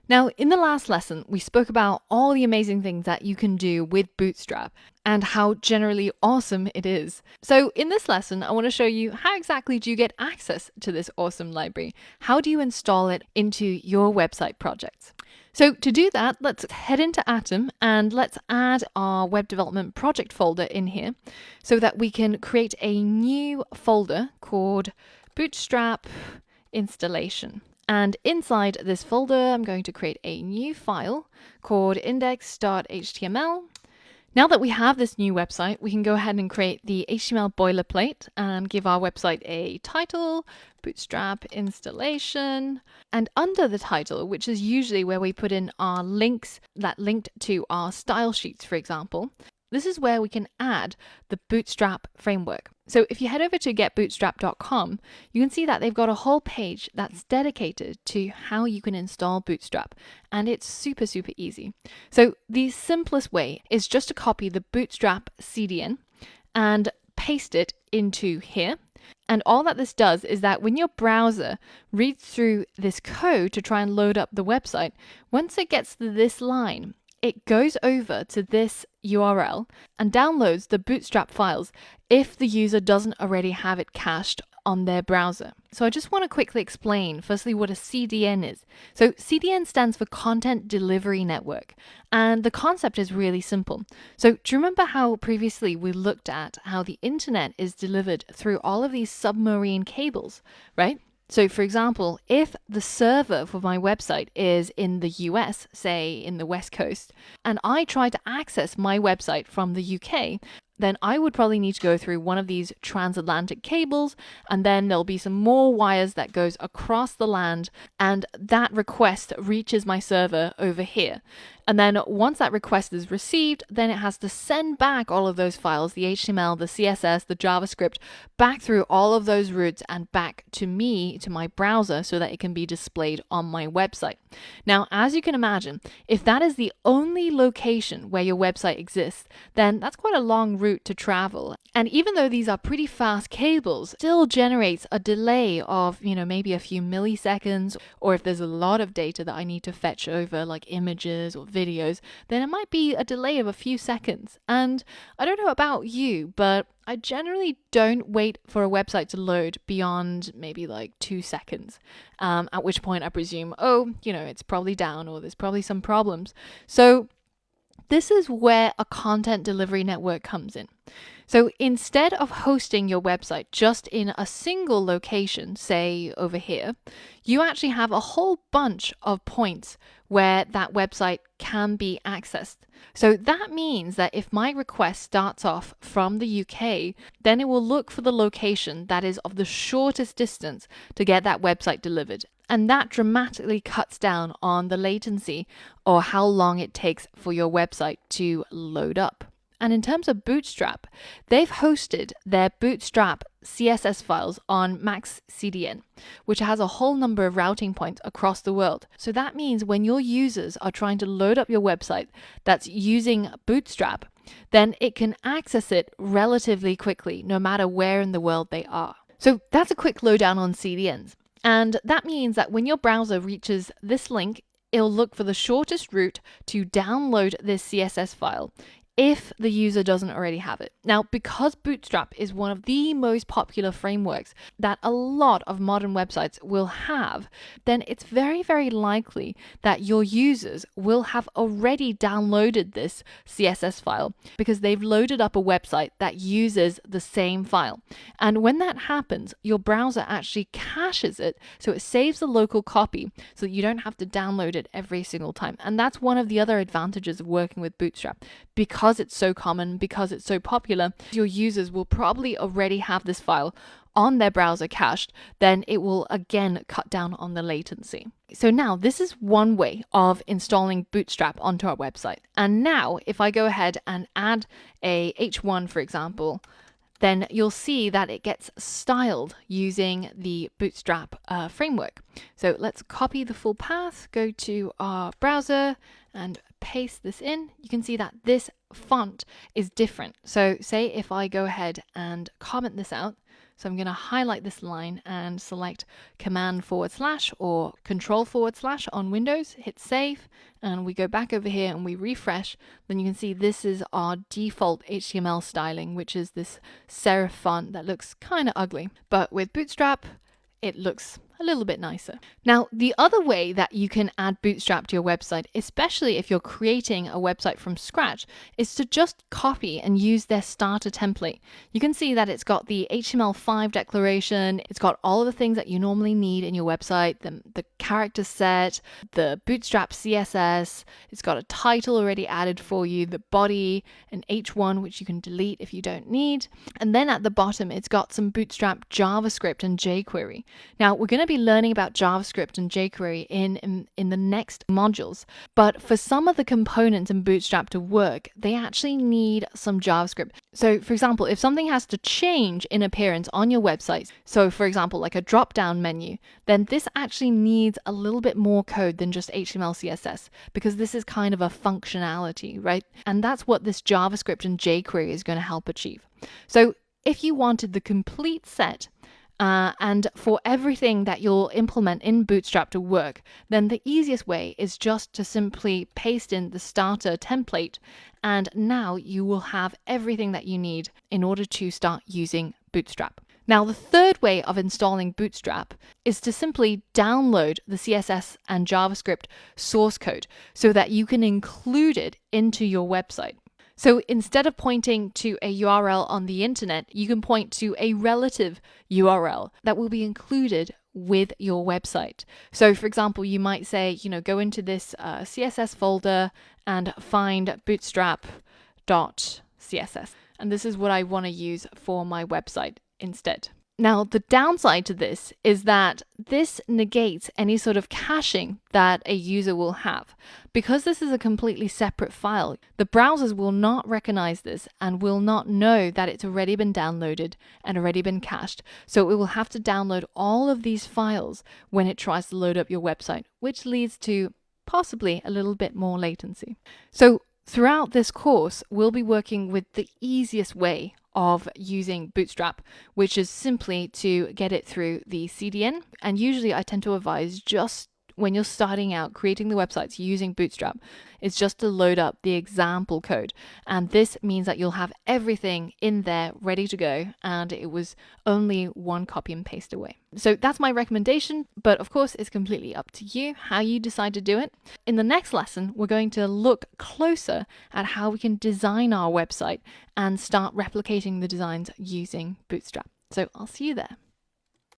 Now, in the last lesson, we spoke about all the amazing things that you can do with Bootstrap and how generally awesome it is. So in this lesson, I want to show you how exactly do you get access to this awesome library? How do you install it into your website projects? So to do that, let's head into Atom and let's add our web development project folder in here so that we can create a new folder called Bootstrap installation. And inside this folder, I'm going to create a new file called index.html. Now that we have this new website, we can go ahead and create the HTML boilerplate and give our website a title, Bootstrap installation. And under the title, which is usually where we put in our links that linked to our style sheets, for example, this is where we can add the Bootstrap framework. So if you head over to getbootstrap.com, you can see that they've got a whole page that's dedicated to how you can install Bootstrap. And it's super, super easy. So the simplest way is just to copy the Bootstrap CDN and paste it into here. And all that this does is that when your browser reads through this code to try and load up the website, once it gets to this line, it goes over to this URL and downloads the Bootstrap files if the user doesn't already have it cached on their browser. So I just want to quickly explain firstly what a CDN is. So CDN stands for Content Delivery Network, and the concept is really simple. So do you remember how previously we looked at how the internet is delivered through all of these submarine cables, right? So for example, if the server for my website is in the US, say in the West Coast, and I try to access my website from the UK, then I would probably need to go through one of these transatlantic cables, and then there'll be some more wires that goes across the land, and that request reaches my server over here. And then once that request is received, then it has to send back all of those files, the HTML, the CSS, the JavaScript, back through all of those routes and back to me, to my browser, so that it can be displayed on my website. Now, as you can imagine, if that is the only location where your website exists, then that's quite a long route to travel. And even though these are pretty fast cables, still generates a delay of, maybe a few milliseconds, or if there's a lot of data that I need to fetch over, like images or videos, then it might be a delay of a few seconds. And I don't know about you, but I generally don't wait for a website to load beyond maybe like 2 seconds, at which point I presume, it's probably down or there's probably some problems. So this is where a content delivery network comes in. So instead of hosting your website just in a single location, say over here, you actually have a whole bunch of points where that website can be accessed. So that means that if my request starts off from the UK, then it will look for the location that is of the shortest distance to get that website delivered. And that dramatically cuts down on the latency or how long it takes for your website to load up. And in terms of Bootstrap, they've hosted their Bootstrap CSS files on Max CDN, which has a whole number of routing points across the world. So that means when your users are trying to load up your website that's using Bootstrap, then it can access it relatively quickly, no matter where in the world they are. So that's a quick lowdown on CDNs. And that means that when your browser reaches this link, it'll look for the shortest route to download this CSS file if the user doesn't already have it. Now, because Bootstrap is one of the most popular frameworks that a lot of modern websites will have, then it's very, very likely that your users will have already downloaded this CSS file because they've loaded up a website that uses the same file. And when that happens, your browser actually caches it, so it saves the local copy so that you don't have to download it every single time. And that's one of the other advantages of working with Bootstrap. Because it's so common, because it's so popular, your users will probably already have this file on their browser cached, then it will again cut down on the latency. So now this is one way of installing Bootstrap onto our website. And now if I go ahead and add a H1, for example, then you'll see that it gets styled using the Bootstrap framework. So let's copy the full path, go to our browser and paste this in. You can see that this font is different. So say if I go ahead and comment this out, So I'm going to highlight this line and select Command / or Control / on Windows, hit save, and we go back over here and we refresh. Then you can see this is our default HTML styling, which is this serif font that looks kind of ugly. But with Bootstrap, it looks a little bit nicer. Now, the other way that you can add Bootstrap to your website, especially if you're creating a website from scratch, is to just copy and use their starter template. You can see that it's got the HTML5 declaration, it's got all of the things that you normally need in your website, the character set, the Bootstrap CSS, it's got a title already added for you, the body, an H1 which you can delete if you don't need, and then at the bottom it's got some Bootstrap JavaScript and jQuery. Now, we're going to be learning about JavaScript and jQuery in the next modules, but for some of the components in Bootstrap to work, they actually need some JavaScript. So for example, if something has to change in appearance on your website, so for example like a drop-down menu, then this actually needs a little bit more code than just HTML CSS, because this is kind of a functionality, right? And that's what this JavaScript and jQuery is going to help achieve. So if you wanted the complete set, and for everything that you'll implement in Bootstrap to work, then the easiest way is just to simply paste in the starter template, and now you will have everything that you need in order to start using Bootstrap. Now, the third way of installing Bootstrap is to simply download the CSS and JavaScript source code so that you can include it into your website. So instead of pointing to a URL on the internet, you can point to a relative URL that will be included with your website. So for example, you might say, go into this CSS folder and find bootstrap.css. And this is what I want to use for my website instead. Now, the downside to this is that this negates any sort of caching that a user will have. Because this is a completely separate file, the browsers will not recognize this and will not know that it's already been downloaded and already been cached. So it will have to download all of these files when it tries to load up your website, which leads to possibly a little bit more latency. So throughout this course, we'll be working with the easiest way of using Bootstrap, which is simply to get it through the CDN. And usually I tend to advise, just when you're starting out creating the websites using Bootstrap, is just to load up the example code. And this means that you'll have everything in there ready to go, and it was only one copy and paste away. So that's my recommendation, but of course it's completely up to you how you decide to do it. In the next lesson, we're going to look closer at how we can design our website and start replicating the designs using Bootstrap. So I'll see you there.